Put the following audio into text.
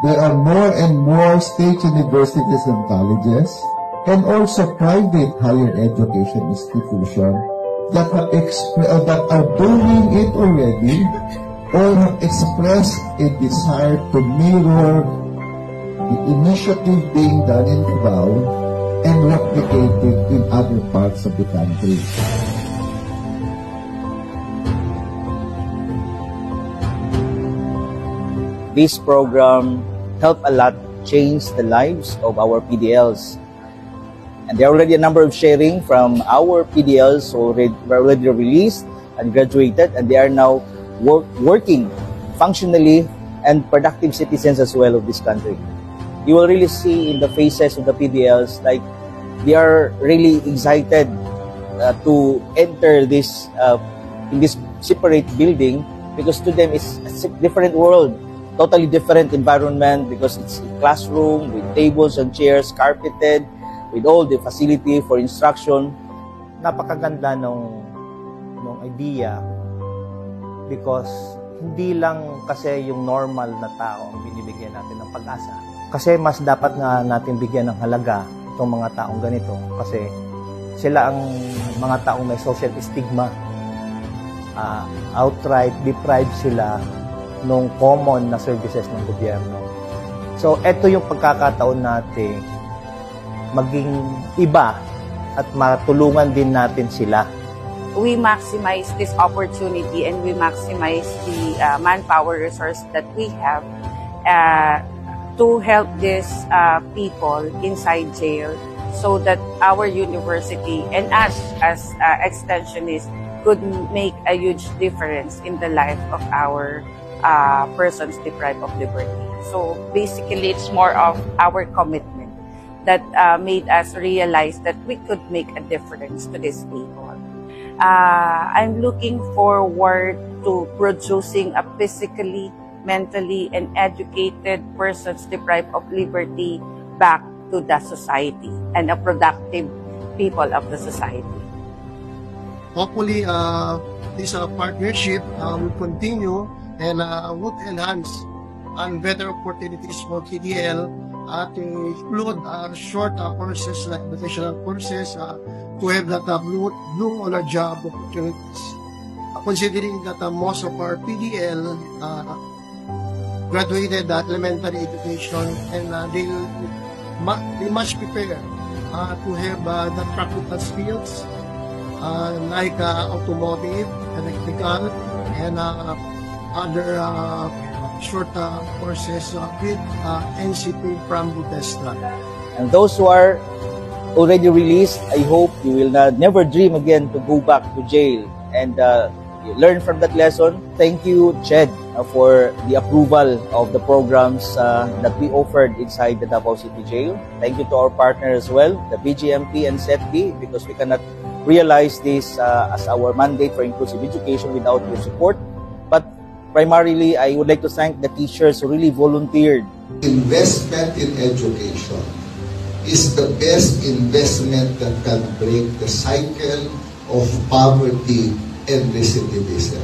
There are more and more state universities and colleges, and also private higher education institutions that are doing it already, or have expressed a desire to mirror the initiative being done in Cubao and replicate it in other parts of the country. This program helped a lot change the lives of our PDLs. And there are already a number of sharing from our PDLs who were already released and graduated, and they are now working functionally and productive citizens as well of this country. You will really see in the faces of the PDLs, like they are really excited to enter this in this separate building, because to them it's a different world, totally different environment, because it's a classroom with tables and chairs, carpeted, with all the facility for instruction. Napakaganda nung idea, because hindi lang kasi yung normal na tao ang binibigyan natin ng pag-asa. Kasi mas dapat nga natin bigyan ng halaga itong mga taong ganito, kasi sila ang mga taong may social stigma. Outright deprived sila nung common na services ng gobyerno. So, ito yung pagkakataon natin maging iba at matulungan din natin sila. We maximize this opportunity and we maximize the manpower resource that we have to help these people inside jail, so that our university and us as extensionists could make a huge difference in the life of our persons deprived of liberty. So basically, it's more of our commitment that made us realize that we could make a difference to these people. I'm looking forward to producing a physically, mentally, and educated persons deprived of liberty back to the society and a productive people of the society. Hopefully, this partnership will continue and would enhance and better opportunities for PDL to include short courses like vocational courses to have that blue-collar job opportunities. Considering that most of our PDL graduated elementary education, and they must prepare to have the practical skills like automotive, electrical, and other short courses with NCP from Bethesda. And those who are already released, I hope you will never dream again to go back to jail, and you learn from that lesson. Thank you, Ched, for the approval of the programs that we offered inside the Davao City Jail. Thank you to our partner as well, the BGMP and SETB, because we cannot realize this as our mandate for inclusive education without your support. But primarily, I would like to thank the teachers who really volunteered. Investment in education is the best investment that can break the cycle of poverty and recidivism.